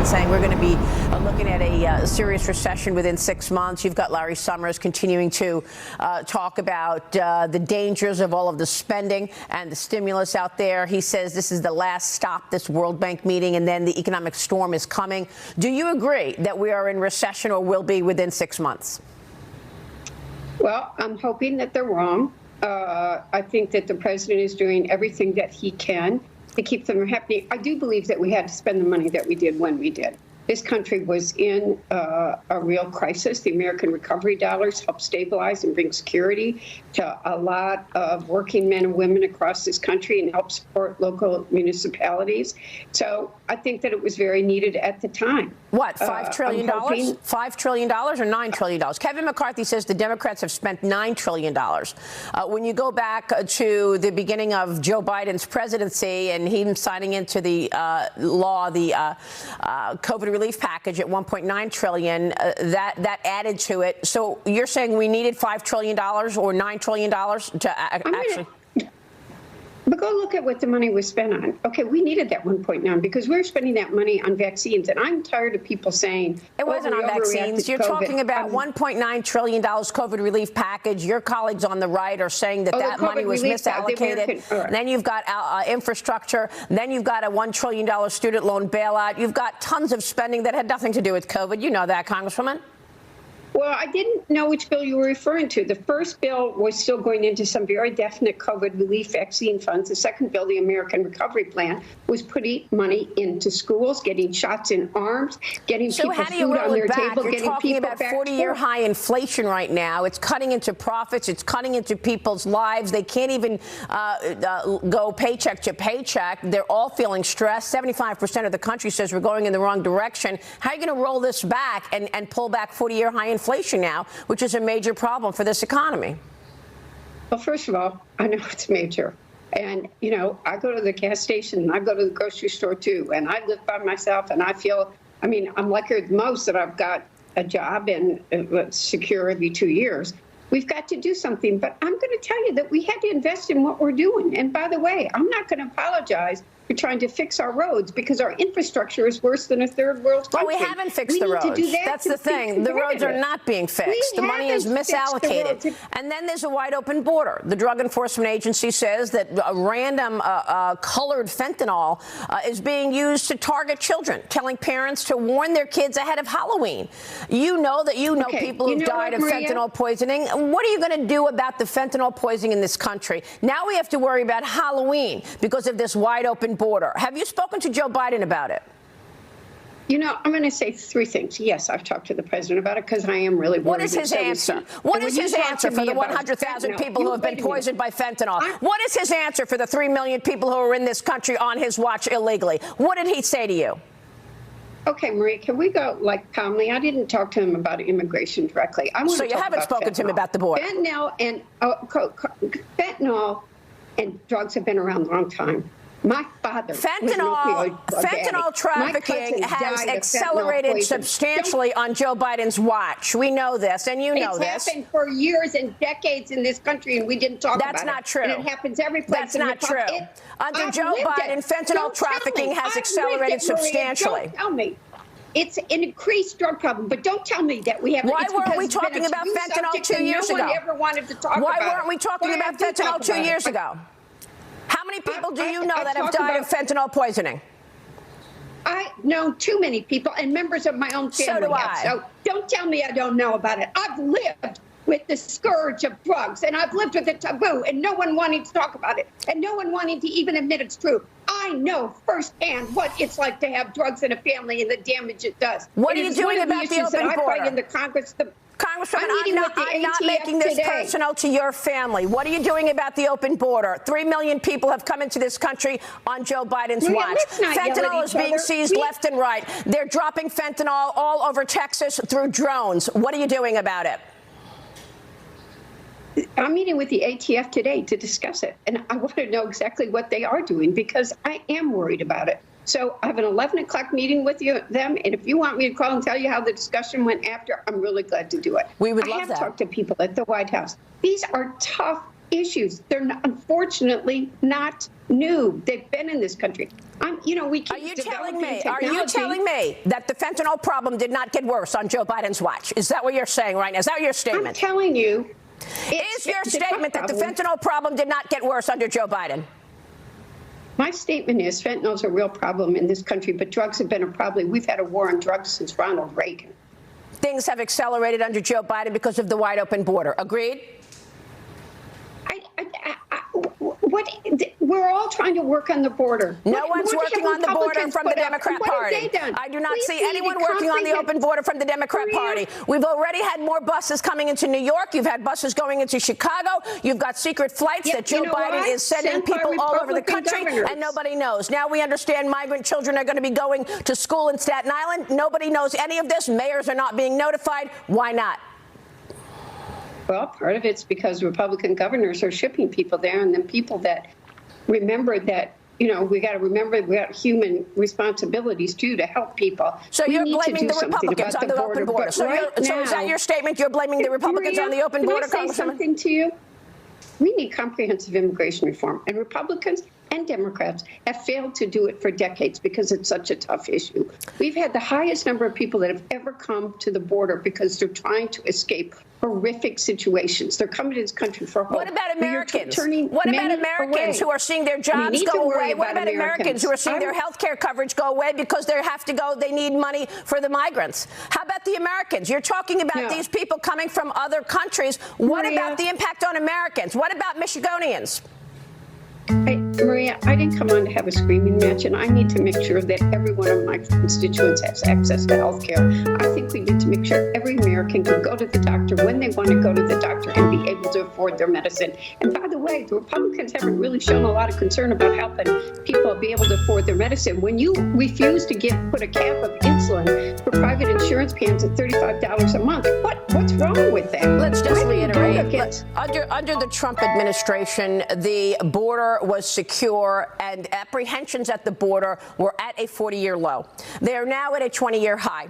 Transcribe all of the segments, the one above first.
and saying we're going to be looking at a serious recession within 6 months. You've got Larry Summers continuing to talk about the dangers of all of the spending and the stimulus out there. He says this is the last stop, this World Bank meeting, and then the economic storm is coming. Do you agree that we are in recession or will be within 6 months? Well, I'm hoping that they're wrong. I think that the president is doing everything that he can to keep them happy. I do believe that we had to spend the money that we did when we did. This country was in a real crisis. The American recovery dollars helped stabilize and bring security to a lot of working men and women across this country and help support local municipalities. So I think that it was very needed at the time. What, $5 trillion? $5 trillion or $9 trillion? Kevin McCarthy says the Democrats have spent $9 trillion. When you go back to the beginning of Joe Biden's presidency and him signing into the law, the COVID relief package at $1.9 trillion, that added to it. So you're saying we needed $5 trillion or $9 trillion to actually... But go look at what the money was spent on. Okay, we needed that 1.9 because we were spending that money on vaccines. And I'm tired of people saying it wasn't on vaccines. You're talking about $1.9 trillion COVID relief package. Your colleagues on the right are saying that that money was misallocated. Right. Then you've got infrastructure. Then you've got a $1 trillion student loan bailout. You've got tons of spending that had nothing to do with COVID. You know that, Congresswoman. Well, I didn't know which bill you were referring to. The first bill was still going into some very definite COVID relief vaccine funds. The second bill, the American Recovery Plan, was putting money into schools, getting shots in arms, getting people food on their table, getting people back. You're talking about 40-year high inflation right now. It's cutting into profits. It's cutting into people's lives. They can't even go paycheck to paycheck. They're all feeling stressed. 75% of the country says we're going in the wrong direction. How are you going to roll this back and pull back 40-year high inflation now, which is a major problem for this economy? Well, first of all, I know it's major. And, you know, I go to the gas station and I go to the grocery store, too. And I live by myself and I feel, I mean, I'm luckier than most that I've got a job and secure every 2 years. We've got to do something. But I'm going to tell you that we had to invest in what we're doing. And by the way, I'm not going to apologize for trying to fix our roads because our infrastructure is worse than a third world country. Well, we haven't fixed the roads. That's the thing. The roads are not being fixed. The money is misallocated. And then there's a wide open border. The Drug Enforcement Agency says that random colored fentanyl is being used to target children, telling parents to warn their kids ahead of Halloween. You know that people who've died of fentanyl poisoning. What are you going to do about the fentanyl poisoning in this country? Now we have to worry about Halloween because of this wide open border. Have you spoken to Joe Biden about it? You know, I'm going to say three things. Yes, I've talked to the president about it because I am really worried. What is his answer? What is his answer for the 100,000 people who have been poisoned by fentanyl? What is his answer for the 3 million people who are in this country on his watch illegally? What did he say to you? Okay, Maria, can we go calmly? I didn't talk to him about immigration directly. So you haven't spoken to him about the border? Fentanyl and drugs have been around a long time. My father fentanyl trafficking has accelerated substantially on Joe Biden's watch. We know this, and you know this. It's happened for years and decades in this country, and we didn't talk about it. That's not true. And it happens every place. That's not true. Under Joe Biden, fentanyl trafficking has accelerated substantially. Don't tell me. It's an increased drug problem, but don't tell me that we have. Why weren't we talking about fentanyl 2 years ago? No one ever wanted to talk about it. Why weren't we talking about fentanyl 2 years ago? How many people do you know that have died of fentanyl poisoning? I know too many people and members of my own family. So do I. So don't tell me I don't know about it. I've lived with the scourge of drugs, and I've lived with the taboo, and no one wanting to talk about it, and no one wanting to even admit it's true. I know firsthand what it's like to have drugs in a family and the damage it does. What are you doing about the open border? I fight in the Congress. Congresswoman, I'm not making this personal to your family. What are you doing about the open border? 3 million people have come into this country on Joe Biden's watch. Fentanyl is being seized left and right. They're dropping fentanyl all over Texas through drones. What are you doing about it? I'm meeting with the ATF today to discuss it, and I want to know exactly what they are doing because I am worried about it. So I have an 11 o'clock meeting with them, and if you want me to call and tell you how the discussion went after, I'm really glad to do it. We would love that. I have talked to people at the White House. These are tough issues. They're unfortunately not new. They've been in this country. We keep Are you telling me that the fentanyl problem did not get worse on Joe Biden's watch? Is that what you're saying right now? Is that your statement? I'm telling you. Is your statement that the fentanyl problem did not get worse under Joe Biden? My statement is fentanyl is a real problem in this country, but drugs have been a problem. We've had a war on drugs since Ronald Reagan. Things have accelerated under Joe Biden because of the wide open border. Agreed? We're all trying to work on the border. No one's working on the border from the Democrat Party. I do not see anyone working on the open border from the Democrat Party. We've already had more buses coming into New York. You've had buses going into Chicago. You've got secret flights that Joe Biden is sending people all over the country, and nobody knows. Now we understand migrant children are going to be going to school in Staten Island. Nobody knows any of this. Mayors are not being notified. Why not? Well, part of it's because Republican governors are shipping people there, and then people that remember that, we got to remember we got human responsibilities, too, to help people. So you're blaming the Republicans on the open border. So is that your statement? You're blaming the Republicans on the open border, Congresswoman? Can I say something to you? We need comprehensive immigration reform, and Republicans and Democrats have failed to do it for decades because it's such a tough issue. We've had the highest number of people that have ever come to the border because they're trying to escape horrific situations. They're coming to this country for hope. What about Americans? What about Americans who are seeing their jobs go away? What about Americans who are seeing their health care coverage go away because they have to go, they need money for the migrants? How about the Americans? You're talking about these people coming from other countries. What about the impact on Americans? What about Michiganians? Maria, I didn't come on to have a screaming match, and I need to make sure that every one of my constituents has access to health care. I think we need to make sure every American can go to the doctor when they want to go to the doctor and be able to afford their medicine. And by the way, the Republicans haven't really shown a lot of concern about helping people be able to afford their medicine. When you refuse to put a cap of insulin for private insurance plans at $35 a month, what's wrong with that? Let's just reiterate. Under the Trump administration, the border was secure, and apprehensions at the border were at a 40-year low. They are now at a 20-year high.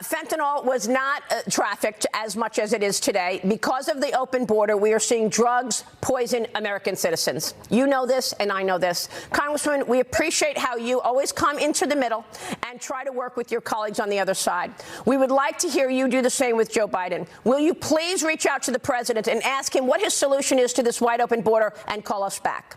Fentanyl was not trafficked as much as it is today. Because of the open border, we are seeing drugs poison American citizens. You know this, and I know this. Congresswoman, we appreciate how you always come into the middle and try to work with your colleagues on the other side. We would like to hear you do the same with Joe Biden. Will you please reach out to the president and ask him what his solution is to this wide open border and call us back?